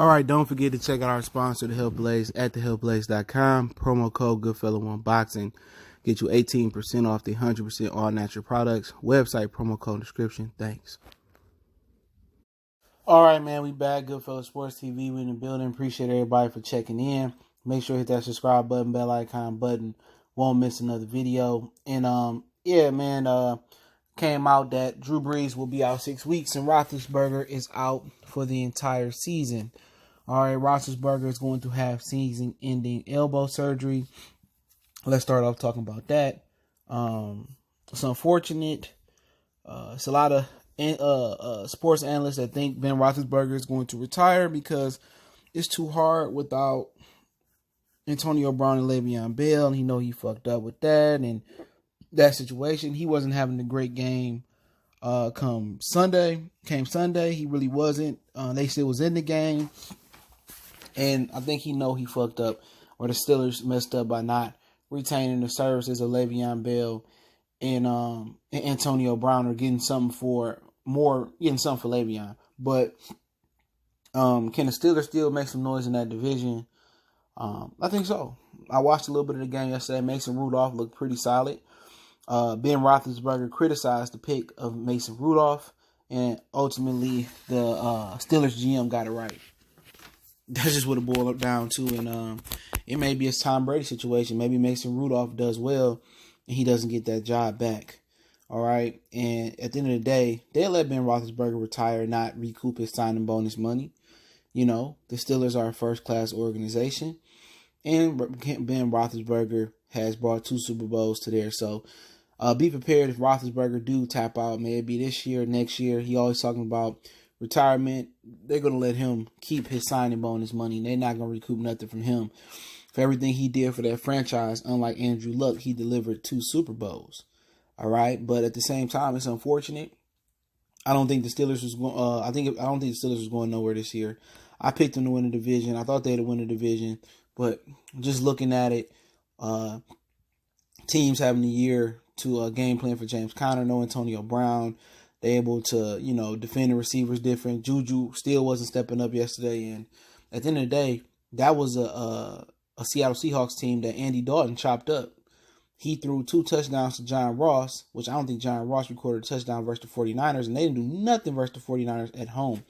All right, don't forget to check out our sponsor, The Health Blaze, at thehealthblaze.com. Promo code Goodfellow1Boxing. Get you 18% off the 100% all-natural products. Website, promo code, description. Thanks. All right, man, we back. Goodfellow Sports TV. We in the building. Appreciate everybody for checking in. Make sure you hit that subscribe button, bell icon button. Won't miss another video. And, yeah, man, came out that Drew Brees will be out 6 weeks and Roethlisberger is out for the entire season. All right, Roethlisberger is going to have season-ending elbow surgery. Let's start off talking about that. It's unfortunate. It's a lot of sports analysts that think Ben Roethlisberger is going to retire because it's too hard without Antonio Brown and Le'Veon Bell. And he fucked up with that and that situation. He wasn't having a great game came Sunday. He really wasn't. They still was in the game. And I think he fucked up, or the Steelers messed up by not retaining the services of Le'Veon Bell and Antonio Brown, or getting something for Le'Veon. But can the Steelers still make some noise in that division? I think so. I watched a little bit of the game yesterday. Mason Rudolph looked pretty solid. Ben Roethlisberger criticized the pick of Mason Rudolph, and ultimately the Steelers GM got it right. That's just what it boiled down to, and it may be a Tom Brady situation. Maybe Mason Rudolph does well, and he doesn't get that job back. All right, and at the end of the day, they'll let Ben Roethlisberger retire, not recoup his signing bonus money. You know, the Steelers are a first-class organization, and Ben Roethlisberger has brought 2 Super Bowls to there. So be prepared if Roethlisberger do tap out. May it be this year, next year. He always talking about retirement. They're going to let him keep his signing bonus money. They're not going to recoup nothing from him for everything he did for that franchise. Unlike Andrew Luck, he delivered 2 Super Bowls. All right, but at the same time, it's unfortunate. I don't think the Steelers was going. I don't think the Steelers was going nowhere this year. I picked them to win the division. I thought they'd win the division, but just looking at it, teams having a year to game plan for James Conner, no Antonio Brown. They able to, defend the receivers different. Juju still wasn't stepping up yesterday. And at the end of the day, that was a Seattle Seahawks team that Andy Dalton chopped up. He threw 2 touchdowns to John Ross, which I don't think John Ross recorded a touchdown versus the 49ers. And they didn't do nothing versus the 49ers at home.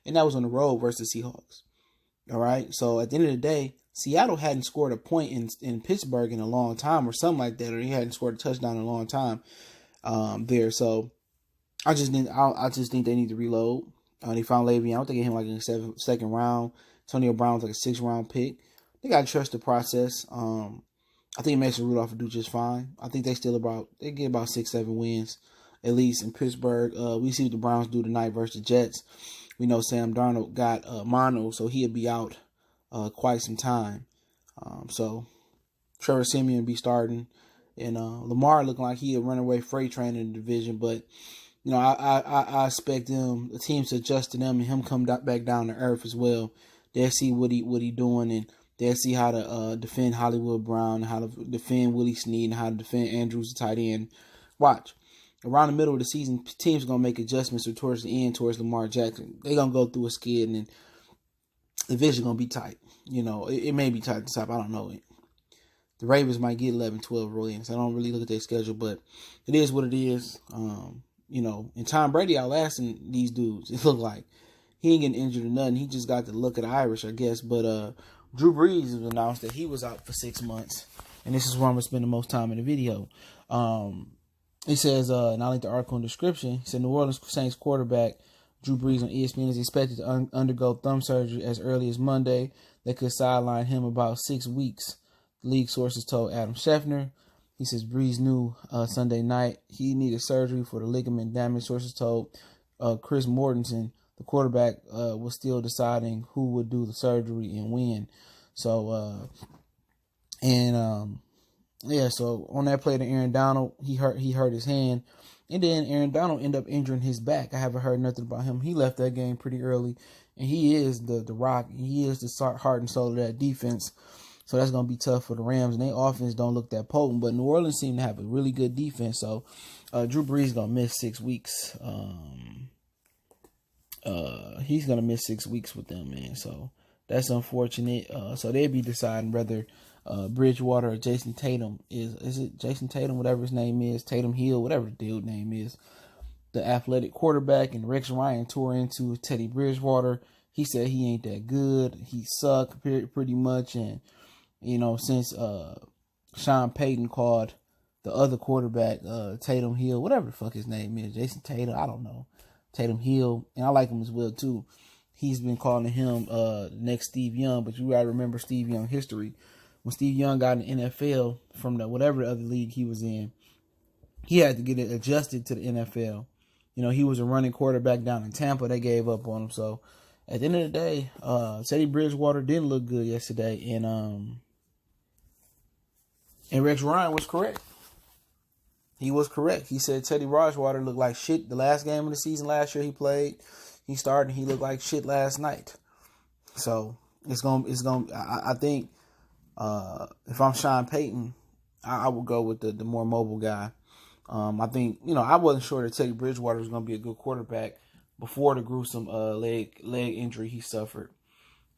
And that was on the road versus the Seahawks. All right. So at the end of the day, Seattle hadn't scored a point in Pittsburgh in a long time or something like that. Or he hadn't scored a touchdown in a long time there. So I just think they need to reload. They found Le'Veon. I think they hit him like in the second round. Antonio Brown was like a 6th round pick. They got to trust the process. I think Mason Rudolph will do just fine. I think they get about 6-7 wins, at least in Pittsburgh. We see what the Browns do tonight versus the Jets. We know Sam Darnold got mono, so he'll be out quite some time. So Trevor Siemian will be starting. And Lamar looking like he'll run away freight train in the division, but I expect the teams to adjust to them and him come back down to earth as well. They'll see what he doing, and they'll see how to defend Hollywood Brown, how to defend Willie Snead, and how to defend Andrews, the tight end. Watch. Around the middle of the season, teams are going to make adjustments towards the end, towards Lamar Jackson. They're going to go through a skid, and the division going to be tight. It may be tight at the top. I don't know it. The Ravens might get 11, 12 wins. I don't really look at their schedule, but it is what it is. And Tom Brady outlasting these dudes. It looked like he ain't getting injured or nothing. He just got the look of the Irish, I guess. But Drew Brees has announced that he was out for 6 months, and this is where I'm gonna spend the most time in the video. He says, and I'll link the article in the description. He said New Orleans Saints quarterback Drew Brees on ESPN is expected to undergo thumb surgery as early as Monday. That could sideline him about 6 weeks. The league sources told Adam Schefter. He says Brees knew Sunday night he needed surgery for the ligament damage. Sources told Chris Mortensen the quarterback was still deciding who would do the surgery and when. So, so on that play to Aaron Donald, he hurt his hand. And then Aaron Donald ended up injuring his back. I haven't heard nothing about him. He left that game pretty early. And he is the rock. He is the heart and soul of that defense. So that's going to be tough for the Rams. And their offense don't look that potent. But New Orleans seem to have a really good defense. So Drew Brees is going to miss 6 weeks. He's going to miss 6 weeks with them, man. So that's unfortunate. So they'd be deciding whether Bridgewater or Jason Tatum is it Jason Tatum, whatever his name is, Tatum Hill, whatever the dude's name is, the athletic quarterback. And Rex Ryan tore into Teddy Bridgewater. He said he ain't that good. He sucked pretty much. And, since Sean Payton called the other quarterback, Tatum Hill, whatever the fuck his name is, Jason Tatum, I don't know, Tatum Hill, and I like him as well too. He's been calling him next Steve Young, but you gotta remember Steve Young history. When Steve Young got in the NFL from the whatever other league he was in, he had to get it adjusted to the NFL. He was a running quarterback down in Tampa. They gave up on him. So at the end of the day, Teddy Bridgewater didn't look good yesterday, and Rex Ryan was correct. He was correct. He said Teddy Bridgewater looked like shit the last game of the season last year he played. He started and he looked like shit last night. So I think if I'm Sean Payton, I would go with the more mobile guy. I think, I wasn't sure that Teddy Bridgewater was going to be a good quarterback before the gruesome leg injury he suffered.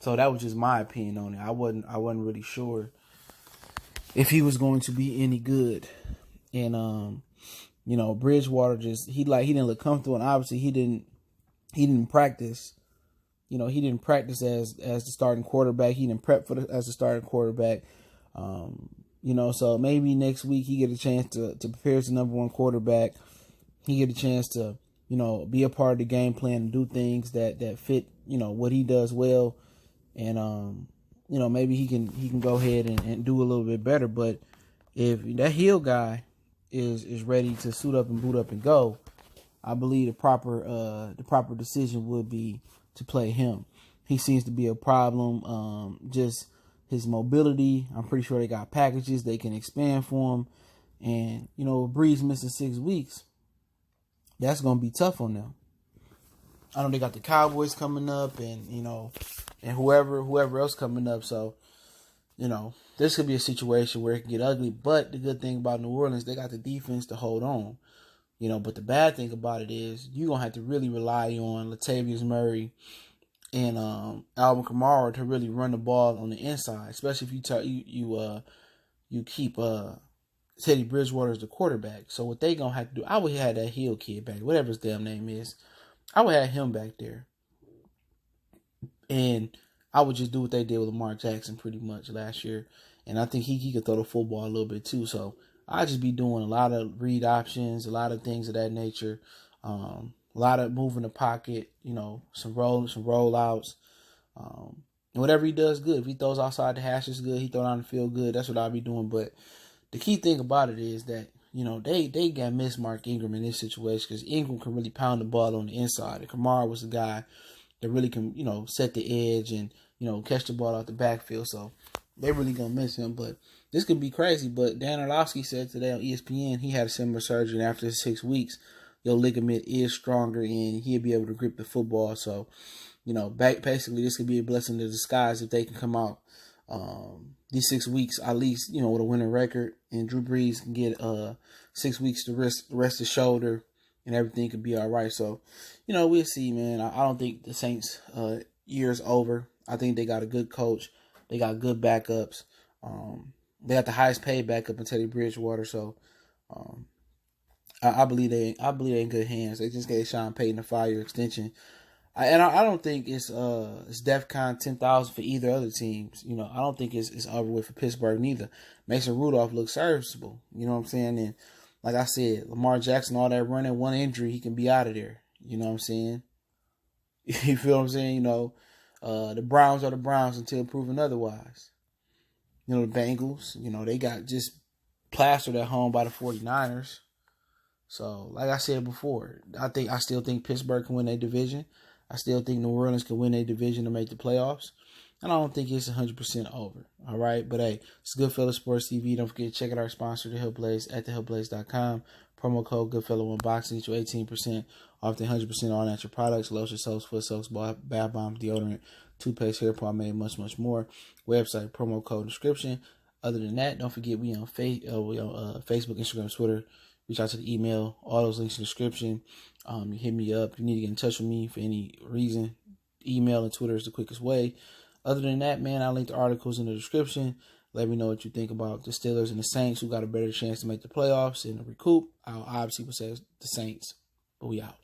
So that was just my opinion on it. I wasn't really sure if he was going to be any good. And Bridgewater he didn't look comfortable, and obviously he didn't practice. He didn't practice as the starting quarterback. He didn't prep as the starting quarterback. So maybe next week he get a chance to prepare as the number one quarterback. He get a chance to, be a part of the game plan and do things that fit, what he does well. And, maybe he can go ahead and do a little bit better. But if that Hill guy is ready to suit up and boot up and go, I believe the proper decision would be to play him. He seems to be a problem. Just his mobility. I'm pretty sure they got packages they can expand for him. And, with Brees missing 6 weeks, that's going to be tough on them. I know they got the Cowboys coming up and whoever else coming up. So, this could be a situation where it can get ugly. But the good thing about New Orleans, they got the defense to hold on. But the bad thing about it is you're going to have to really rely on Latavius Murray and Alvin Kamara to really run the ball on the inside, especially if you keep Teddy Bridgewater as the quarterback. So what they going to have to do, I would have that Hill kid back, whatever his damn name is. I would have him back there. And I would just do what they did with Lamar Jackson pretty much last year. And I think he could throw the football a little bit too. So I'd just be doing a lot of read options, a lot of things of that nature. A lot of moving the pocket, some rollouts. Whatever he does good. If he throws outside the hashes good, he throw down the field good, that's what I'll be doing. But the key thing about it is that, they got miss Mark Ingram in this situation because Ingram can really pound the ball on the inside. And Kamara was the guy that really can, set the edge and, catch the ball out the backfield. So they really going to miss him. But this could be crazy. But Dan Orlovsky said today on ESPN he had a similar surgery, and after 6 weeks, your ligament is stronger and he'll be able to grip the football. So, basically this could be a blessing in disguise if they can come out these 6 weeks at least, with a winning record, and Drew Brees can get 6 weeks to rest his shoulder and everything could be all right. So, we'll see, man. I don't think the Saints year's over. I think they got a good coach. They got good backups. They got the highest paid backup in Teddy Bridgewater. So, I believe they're in good hands. They just gave Sean Payton a 5-year extension. I don't think it's DEFCON 10,000 for either other teams. I don't think it's over with for Pittsburgh neither. Mason Rudolph looks serviceable. You know what I'm saying? And like I said, Lamar Jackson, all that running, one injury, he can be out of there. You know what I'm saying? You feel what I'm saying? The Browns are the Browns until proven otherwise. The Bengals, they got just plastered at home by the 49ers. So, like I said before, I still think Pittsburgh can win their division. I still think New Orleans can win their division to make the playoffs. And I don't think it's 100% over. All right? But, hey, it's Goodfellas Sports TV. Don't forget to check out our sponsor, The Hill Blaze, at thehillblaze.com. Promo code Goodfellow Unboxing. Get you 18% off the 100% all natural products, lotion, soaps, foot soaps, bath bombs, deodorant, toothpaste, hair pomade, much, much more. Website, promo code, description. Other than that, don't forget we on Facebook, Instagram, Twitter. Reach out to the email. All those links in the description. You hit me up. You need to get in touch with me for any reason. Email and Twitter is the quickest way. Other than that, man, I'll link the articles in the description. Let me know what you think about the Steelers and the Saints, who got a better chance to make the playoffs and recoup. I obviously would say the Saints, but we out.